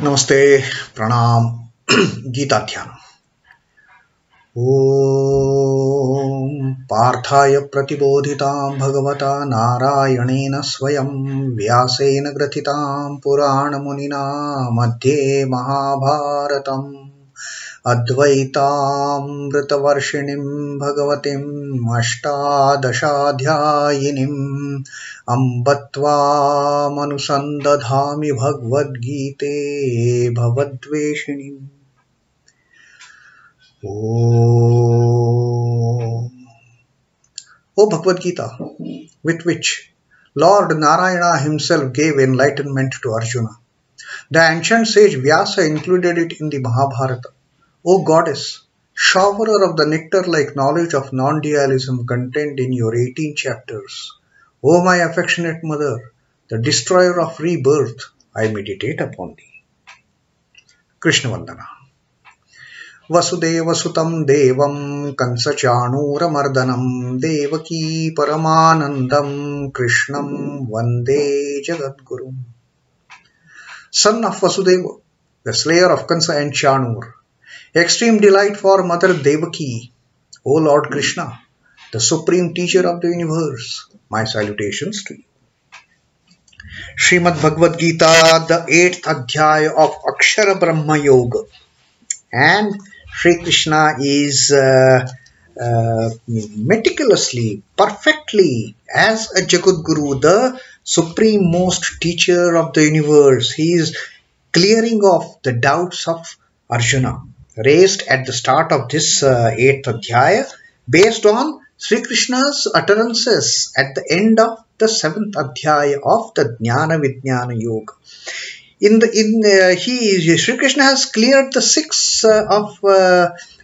Namaste, Pranam, Gita Dhyana. Om Parthaya Pratibodhitam Bhagavata Narayanena Swayam Vyasena Gratitam Purana Munina Madhye Mahabharatam Advaitam Vritavarshinim Bhagavatim Ashtadashadhyayinim Ambatva Manusandadhami Bhagavad Gite Bhavadveshinim. O Bhagavad Gita, with which Lord Narayana himself gave enlightenment to Arjuna. The ancient sage Vyasa included it in the Mahabharata. O Goddess, showerer of the nectar-like knowledge of non-dualism contained in your 18 chapters. O my affectionate mother, the destroyer of rebirth, I meditate upon thee. Krishna Vandana. Vasudeva Sutam Devam Kansachanura Mardanam Devaki Paramanandam Krishnam Vande Jagadgurum. Son of Vasudeva, the slayer of Kansa and Chanur, extreme delight for Mother Devaki, O Lord Krishna, the supreme teacher of the universe, my salutations to you. Srimad Bhagavad Gita, the 8th Adhyaya of Akshar Brahma Yoga. And Sri Krishna is meticulously, perfectly, as a Jagadguru, the supreme most teacher of the universe. He is clearing off the doubts of Arjuna, raised at the start of this 8th Adhyaya, based on Sri Krishna's utterances at the end of the 7th Adhyaya of the Jnana Vijnana Yoga. Sri Krishna has cleared the 6 of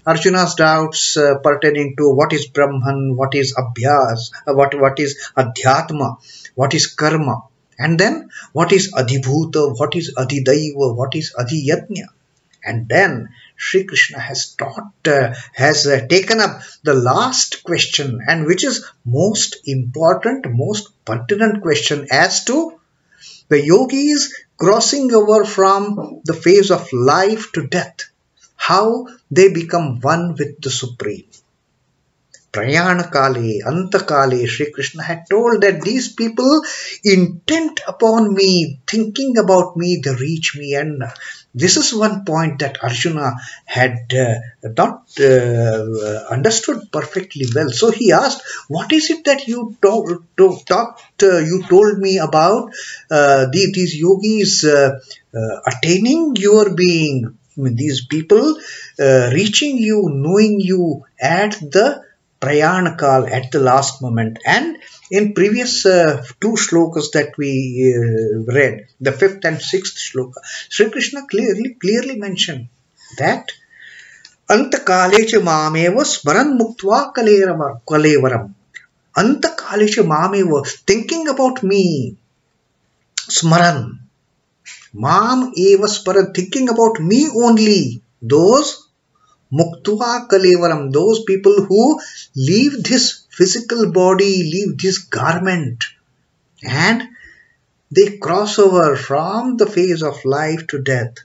Arjuna's doubts pertaining to what is Brahman, what is Abhyas, what is Adhyatma, what is Karma, and then what is Adhibhuta, what is Adhidaiva, what is Adhiyajna. And then Sri Krishna has taken up the last question, and which is most important, most pertinent question as to the yogis crossing over from the phase of life to death, how they become one with the Supreme. Prayana Kale, Anta Kale, Sri Krishna had told that these people intent upon me, thinking about me, they reach me. And this is one point that Arjuna had not understood perfectly well. So he asked, what is it that you told me about these yogis attaining your being, these people reaching you, knowing you at the Prayanakal, at the last moment. And in previous 2 shlokas that we read, the 5th and 6th shloka, Sri Krishna clearly mentioned that Anta kāleṣhu māmeva smaran muktva kalevaram. Anta kāleṣhu māmeva, thinking about me, smaran. Mam eva smaran, thinking about me only. Those Muktva Kalevaram, those people who leave this physical body, leave this garment, and they cross over from the phase of life to death.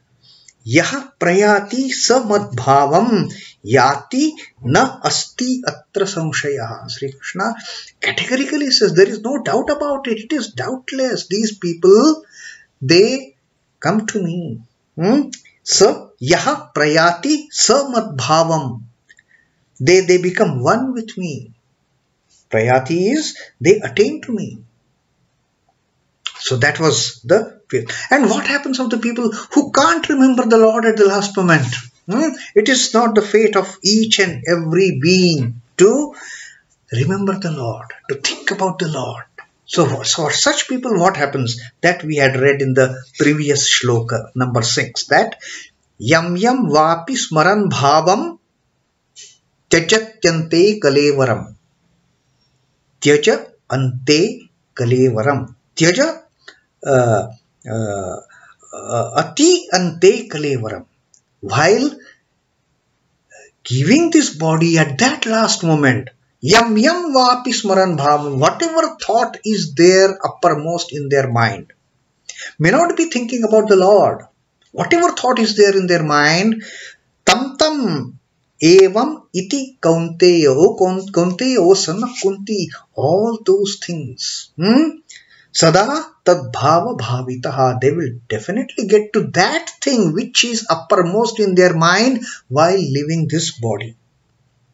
Yaha prayati samadbhavam yati na asti atra samshayah. Sri Krishna categorically says there is no doubt about it. It is doubtless. These people, they come to me. So, yaha prayati samadbhavam. They become one with me. Prayati is, they attain to me. So that was the fate. And what happens of the people who can't remember the Lord at the last moment? It is not the fate of each and every being to remember the Lord, to think about the Lord. So for such people, what happens? That we had read in the previous shloka, number 6, that Yam yam vapi smaran bhavam tyajatyante kalevaram. Tyaja ante kalevaram. Tyaja ati ante kalevaram. While giving this body at that last moment, yam yam vapi smaran bhavam, whatever thought is there uppermost in their mind, may not be thinking about the Lord. Whatever thought is there in their mind, tam tam evam iti kaunteya, kaunteya, O son of Kunti, all those things, sada tad bhava bhavitaha, they will definitely get to that thing which is uppermost in their mind while living this body.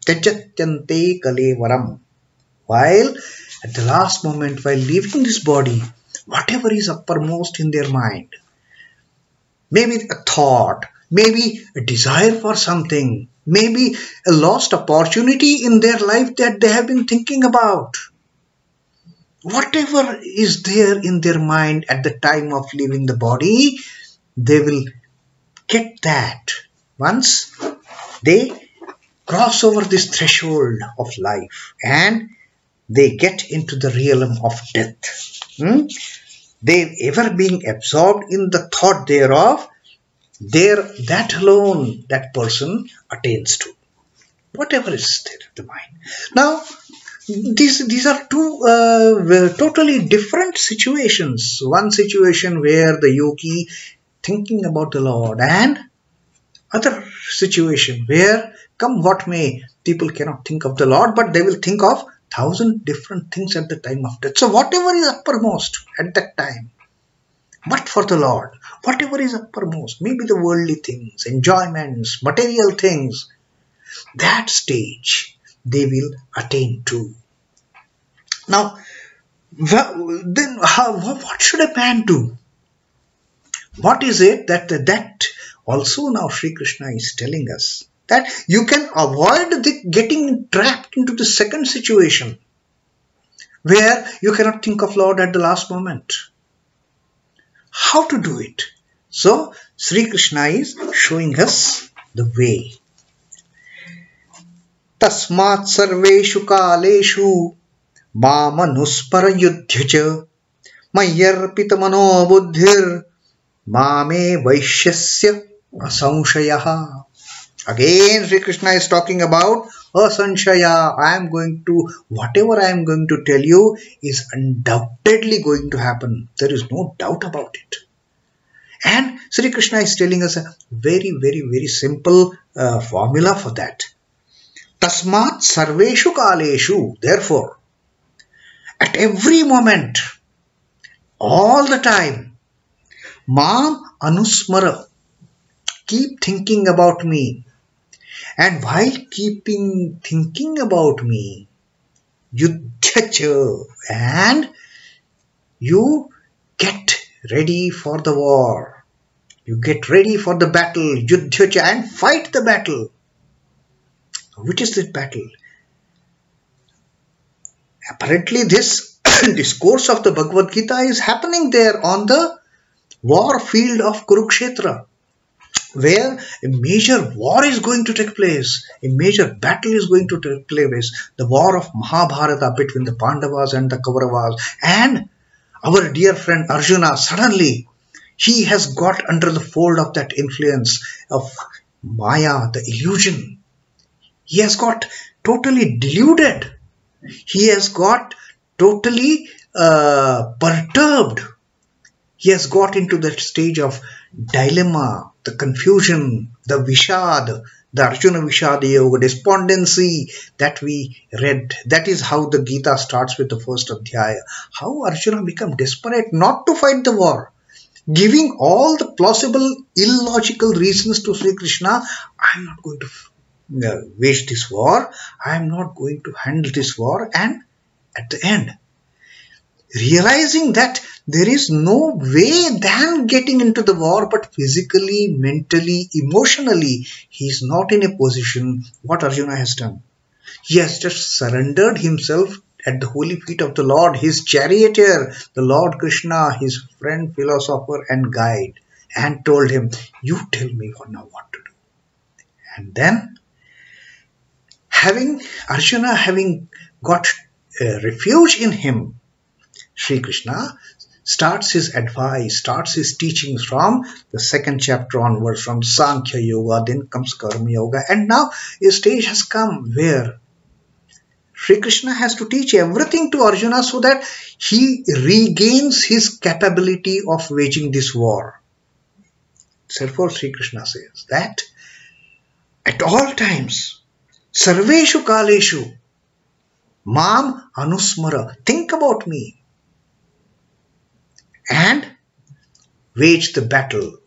Tyajatyante kalevaram, while at the last moment, while leaving this body, whatever is uppermost in their mind, maybe a thought, maybe a desire for something, maybe a lost opportunity in their life that they have been thinking about. Whatever is there in their mind at the time of leaving the body, they will get that once they cross over this threshold of life and they get into the realm of death. They ever being absorbed in the thought thereof, that alone that person attains to. Whatever is there in the mind. Now, these are two totally different situations. One situation where the yogi thinking about the Lord, and other situation where, come what may, people cannot think of the Lord, but they will think of 1,000 different things at the time of death. So whatever is uppermost at that time, but for the Lord, whatever is uppermost, maybe the worldly things, enjoyments, material things, that stage they will attain to. Now, then what should a man do? What is it that also now Sri Krishna is telling us? That you can avoid getting trapped into the second situation where you cannot think of Lord at the last moment. How to do it? So, Sri Krishna is showing us the way. Tasmāt sarveṣhu kāleṣhu anusmara yudhya mayyarpita-mano-buddhir evaiṣhyasyasanśhayam. Again, Sri Krishna is talking about asanśhaya. Whatever I am going to tell you is undoubtedly going to happen. There is no doubt about it. And Sri Krishna is telling us a very, very, very simple formula for that. Tasmāt sarveṣhu kāleṣhu. Therefore, at every moment, all the time, mam anusmara. Keep thinking about me. And while keeping thinking about me, yudhya, and you get ready for the war. You get ready for the battle, yudhya, and fight the battle. Which is the battle? Apparently this discourse of the Bhagavad Gita is happening there on the war field of Kurukshetra, where a major war is going to take place, a major battle is going to take place, the war of Mahabharata between the Pandavas and the Kauravas. And our dear friend Arjuna, suddenly he has got under the fold of that influence of Maya, the illusion. He has got totally deluded. He has got totally perturbed. He has got into that stage of dilemma, the confusion, the vishad, the Arjuna Vishad Yoga, despondency that we read. That is how the Gita starts with the first adhyaya. How Arjuna became desperate not to fight the war, giving all the plausible, illogical reasons to Sri Krishna. I am not going to wage this war. I am not going to handle this war. And at the end, realizing that there is no way than getting into the war, but physically, mentally, emotionally, he is not in a position. What Arjuna has done? He has just surrendered himself at the holy feet of the Lord, his charioteer, the Lord Krishna, his friend, philosopher and guide, and told him, you tell me now what to do. And then, Arjuna having got refuge in him, Sri Krishna starts his advice, starts his teachings from the second chapter onwards, from Sankhya Yoga, then comes Karma Yoga, and now a stage has come where Sri Krishna has to teach everything to Arjuna so that he regains his capability of waging this war. Therefore, Sri Krishna says that at all times, sarveṣhu kāleṣhu, mam anusmara, think about me and wage the battle.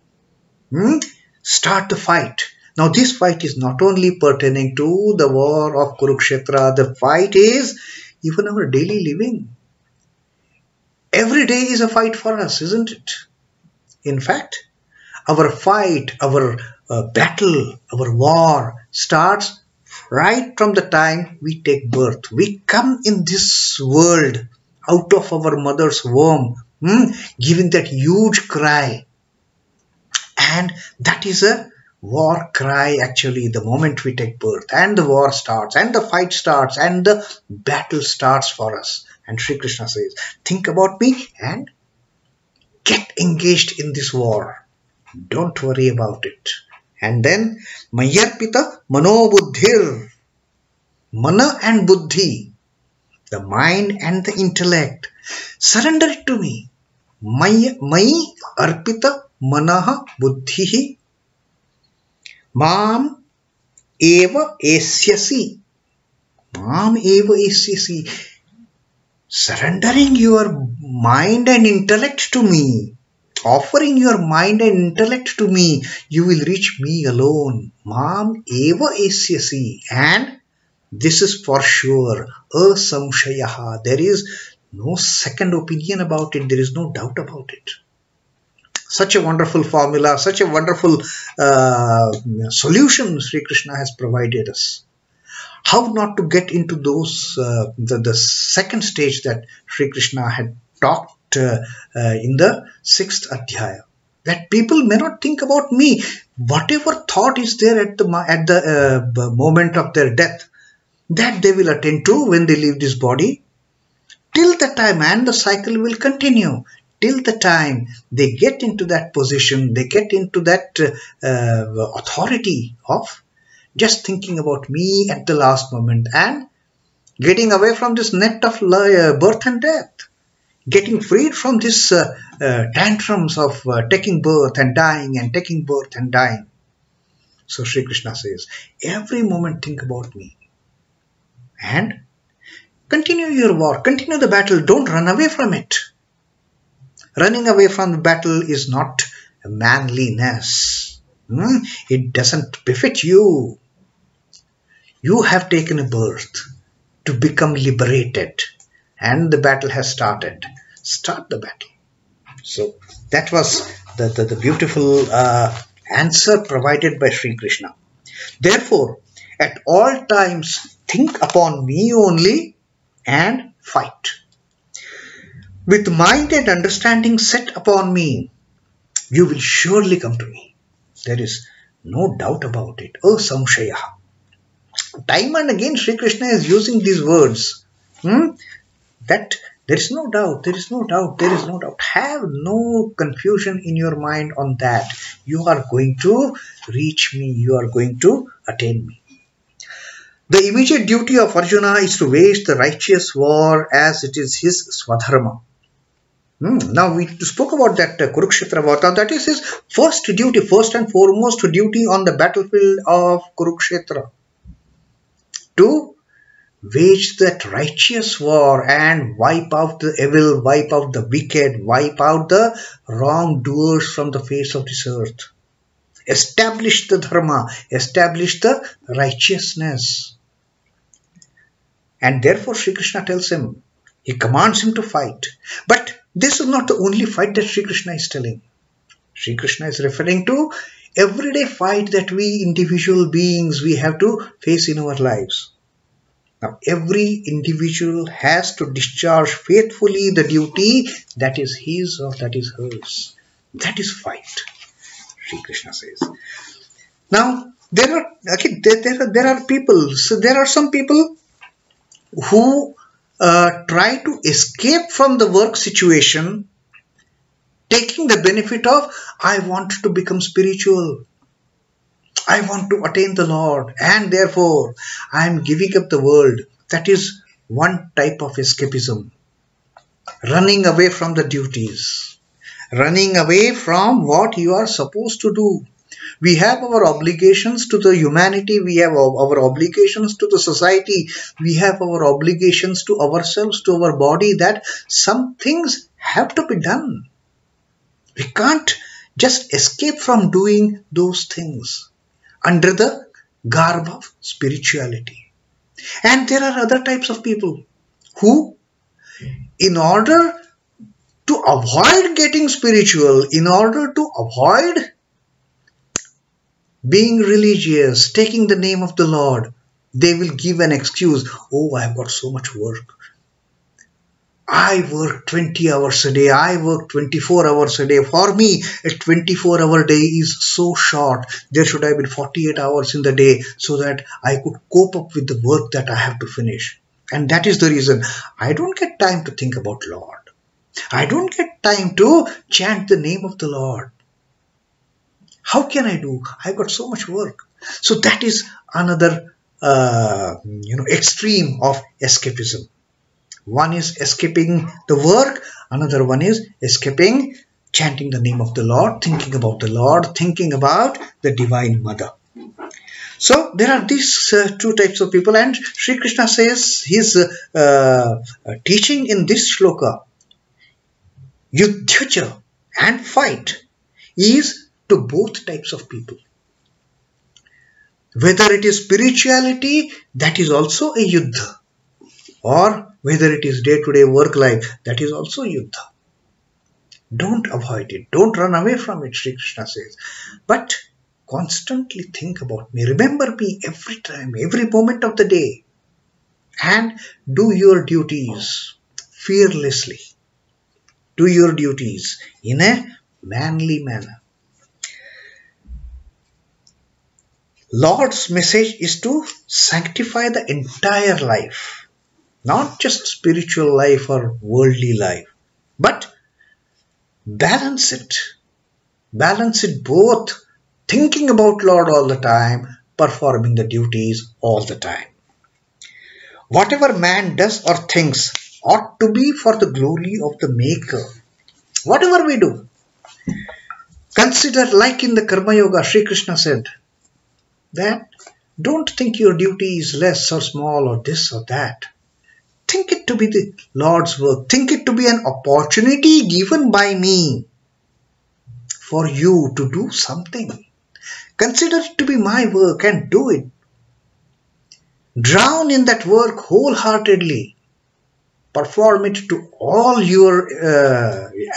Start the fight. Now this fight is not only pertaining to the war of Kurukshetra, the fight is even our daily living. Every day is a fight for us, isn't it? In fact, our fight, our battle, our war starts right from the time we take birth. We come in this world out of our mother's womb, giving that huge cry. And that is a war cry actually the moment we take birth. And the war starts, and the fight starts, and the battle starts for us. And Sri Krishna says, think about me and get engaged in this war. Don't worry about it. And then, mayyarpita-mano-buddhir, mana and buddhi, the mind and the intellect. Surrender it to me. mayyarpita-mano-buddhir, mam evaiṣhyasi, mam evaiṣhyasi. Surrendering your mind and intellect to me, offering your mind and intellect to me, you will reach me alone. Mam evaiṣhyasi. And this is for sure. Asamshayaha. There is no second opinion about it. There is no doubt about it. Such a wonderful formula, such a wonderful solution Sri Krishna has provided us. How not to get into those, the second stage that Sri Krishna had talked in the 6th adhyaya. That people may not think about me. Whatever thought is there at the moment of their death, that they will attend to when they leave this body. Till the time, and the cycle will continue. Till the time they get into that position, they get into that authority of just thinking about me at the last moment and getting away from this net of birth and death, getting freed from this tantrums of taking birth and dying and taking birth and dying. So Sri Krishna says, every moment think about me and continue your war, continue the battle, don't run away from it. Running away from the battle is not manliness. It doesn't befit you. You have taken a birth to become liberated, and the battle has started. Start the battle. So that was the beautiful answer provided by Sri Krishna. Therefore, at all times, think upon me only and fight. With mind and understanding set upon me, you will surely come to me. There is no doubt about it. Asamshayaha. Time and again Sri Krishna is using these words. That there is no doubt, there is no doubt, there is no doubt. Have no confusion in your mind on that. You are going to reach me. You are going to attain me. The immediate duty of Arjuna is to wage the righteous war as it is his swadharma. Now we spoke about that Kurukshetra war. That is his first duty, first and foremost duty on the battlefield of Kurukshetra. To wage that righteous war and wipe out the evil, wipe out the wicked, wipe out the wrongdoers from the face of this earth. Establish the dharma, establish the righteousness. And therefore Sri Krishna tells him, he commands him to fight. But this is not the only fight that Sri Krishna is telling. Sri Krishna is referring to everyday fight that we individual beings, we have to face in our lives. Now, every individual has to discharge faithfully the duty that is his or that is hers. That is fight, Sri Krishna says. Now, there are people. So there are some people who try to escape from the work situation, taking the benefit of, I want to become spiritual. I want to attain the Lord, and therefore I am giving up the world. That is one type of escapism. Running away from the duties. running away from what you are supposed to do. We have our obligations to the humanity, we have our obligations to the society, we have our obligations to ourselves, to our body, that some things have to be done. We can't just escape from doing those things under the garb of spirituality. And there are other types of people who, in order to avoid getting spiritual, in order to avoid being religious, taking the name of the Lord, they will give an excuse. Oh, I've got so much work. I work 20 hours a day. I work 24 hours a day. For me, a 24-hour day is so short. There should have been 48 hours in the day so that I could cope up with the work that I have to finish. And that is the reason I don't get time to think about Lord. I don't get time to chant the name of the Lord. How can I do? I've got so much work. So that is another extreme of escapism. One is escaping the work, another one is escaping chanting the name of the Lord, thinking about the Lord, thinking about the Divine Mother. So there are these two types of people, and Sri Krishna says his teaching in this shloka, yudhya and fight, is to both types of people. Whether it is spirituality, that is also a yudhya, or whether it is day-to-day work life, that is also yudhya. Don't avoid it. Don't run away from it, Sri Krishna says. But constantly think about me. Remember me every time, every moment of the day. And do your duties fearlessly. Do your duties in a manly manner. Lord's message is to sanctify the entire life. Not just spiritual life or worldly life, but balance it. Balance it both, thinking about Lord all the time, performing the duties all the time. Whatever man does or thinks ought to be for the glory of the Maker. Whatever we do, consider, like in the Karma Yoga, Sri Krishna said that don't think your duty is less or small or this or that. Think it to be the Lord's work. Think it to be an opportunity given by me for you to do something. Consider it to be my work and do it. Drown in that work wholeheartedly. Perform it to all your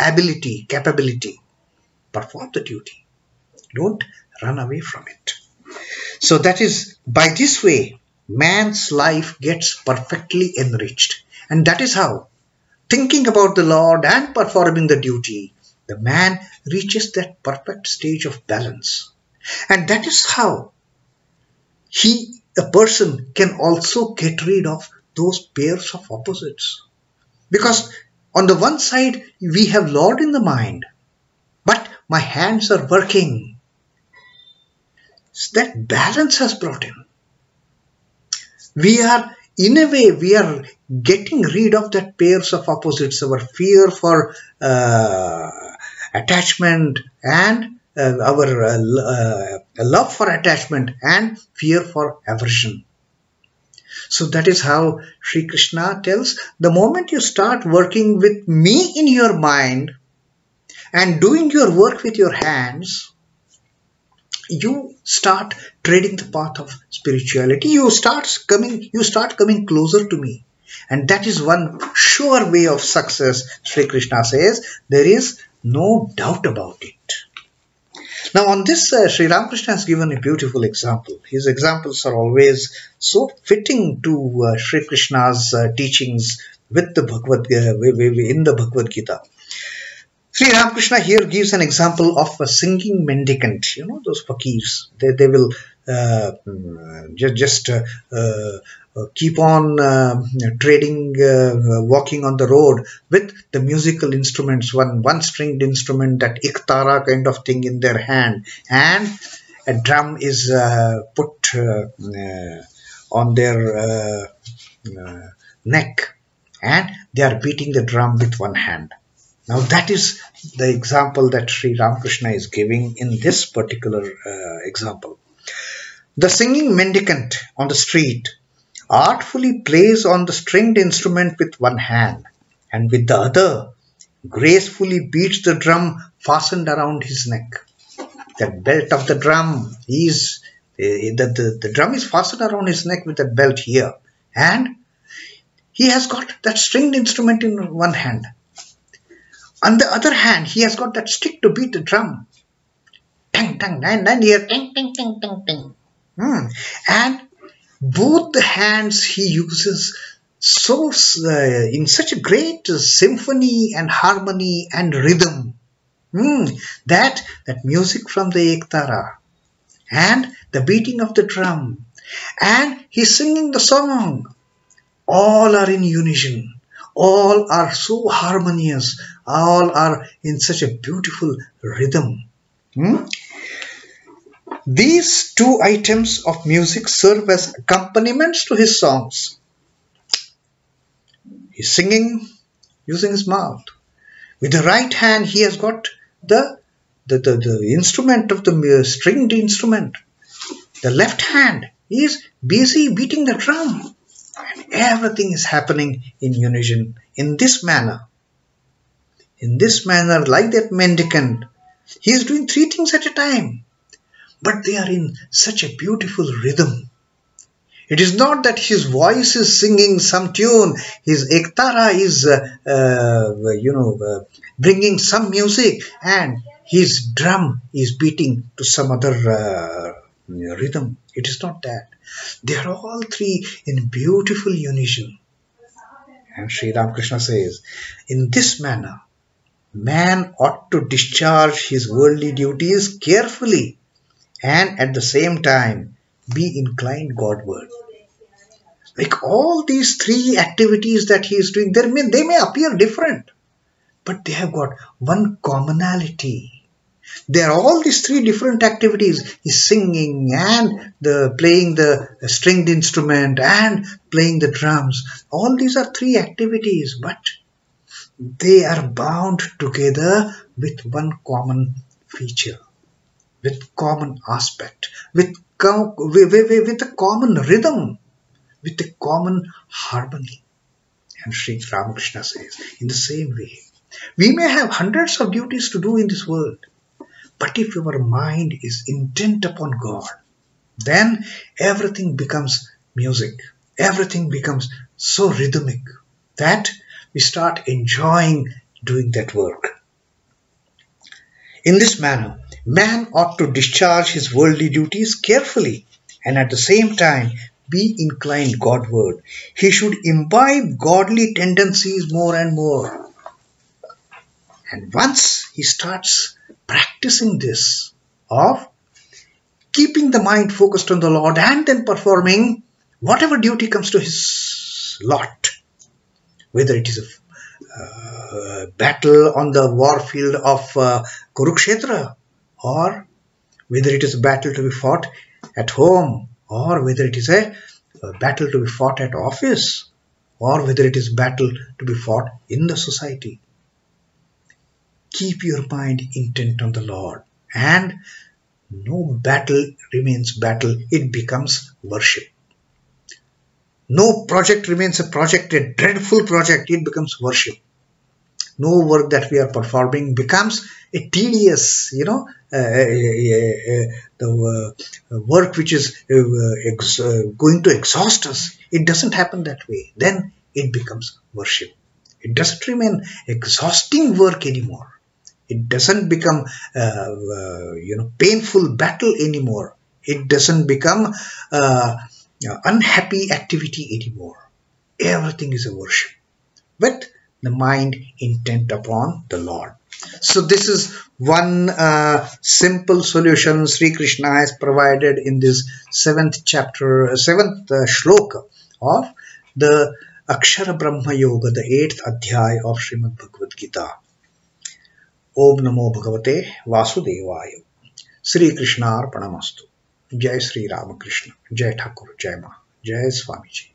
ability, capability. Perform the duty. Don't run away from it. So that is, by this way, man's life gets perfectly enriched. And that is how, thinking about the Lord and performing the duty, the man reaches that perfect stage of balance. And that is how a person can also get rid of those pairs of opposites. Because on the one side, we have Lord in the mind, but my hands are working. So that balance has brought in. We are, in a way, we are getting rid of that pairs of opposites, our fear for attachment and our love for attachment and fear for aversion. So that is how Sri Krishna tells, the moment you start working with me in your mind and doing your work with your hands, you start treading the path of spirituality. You start coming closer to me. And that is one sure way of success, Sri Krishna says. There is no doubt about it. Now on this, Sri Ramakrishna has given a beautiful example. His examples are always so fitting to Sri Krishna's teachings with the Bhagavad, in the Bhagavad Gita. Sri Ramakrishna here gives an example of a singing mendicant. You know, those fakirs. They will keep on trading, walking on the road with the musical instruments, one stringed instrument, that iktara kind of thing in their hand, and a drum is put on their neck, and they are beating the drum with one hand. Now that is the example that Sri Ramakrishna is giving in this particular example. The singing mendicant on the street artfully plays on the stringed instrument with one hand, and with the other gracefully beats the drum fastened around his neck. That belt of the drum is the drum is fastened around his neck with that belt here, and he has got that stringed instrument in one hand. On the other hand, he has got that stick to beat the drum. Tang, tang, and here, ting, ting, ting, ting, ting. And both the hands he uses so in such a great symphony and harmony and rhythm, that music from the ektara and the beating of the drum and he's singing the song, all are in unison. All are so harmonious. All are in such a beautiful rhythm. These two items of music serve as accompaniments to his songs. He's singing using his mouth. With the right hand, he has got the instrument of the stringed instrument. The left hand is busy beating the drum. And everything is happening in unison in this manner. In this manner, like that mendicant, he is doing three things at a time. But they are in such a beautiful rhythm. It is not that his voice is singing some tune, his ektara is bringing some music, and his drum is beating to some other rhythm. It is not that. They are all three in beautiful unison. And Sri Ramakrishna says, in this manner, man ought to discharge his worldly duties carefully and at the same time be inclined Godward. Like all these three activities that he is doing, they may appear different, but they have got one commonality. There are all these three different activities. He's singing and playing the stringed instrument and playing the drums. All these are three activities, but they are bound together with one common feature, with common aspect, with a common rhythm, with a common harmony. And Sri Ramakrishna says, in the same way, we may have hundreds of duties to do in this world, but if our mind is intent upon God, then everything becomes music. Everything becomes so rhythmic that we start enjoying doing that work. In this manner, man ought to discharge his worldly duties carefully and at the same time be inclined Godward. He should imbibe godly tendencies more and more. And once he starts practicing this of keeping the mind focused on the Lord and then performing whatever duty comes to his lot, whether it is a battle on the war field of Kurukshetra, or whether it is a battle to be fought at home, or whether it is a battle to be fought at office, or whether it is a battle to be fought in the society. Keep your mind intent on the Lord, and no battle remains battle, it becomes worship. No project remains a project, a dreadful project, it becomes worship. No work that we are performing becomes a tedious, the work which is going to exhaust us. It doesn't happen that way. Then it becomes worship. It doesn't remain exhausting work anymore. It doesn't become, painful battle anymore. It doesn't become unhappy activity anymore. Everything is a worship, with the mind intent upon the Lord. So this is one simple solution Sri Krishna has provided in this 7th shloka of the Akshar Brahma Yoga, the 8th adhyay of Srimad Bhagavad Gita. Om Namo Bhagavate Vasudevaya. Sri Krishna Arpanamastu. Jai Sri Ramakrishna. Jai Thakur. Jai Ma. Jai Swami Ji.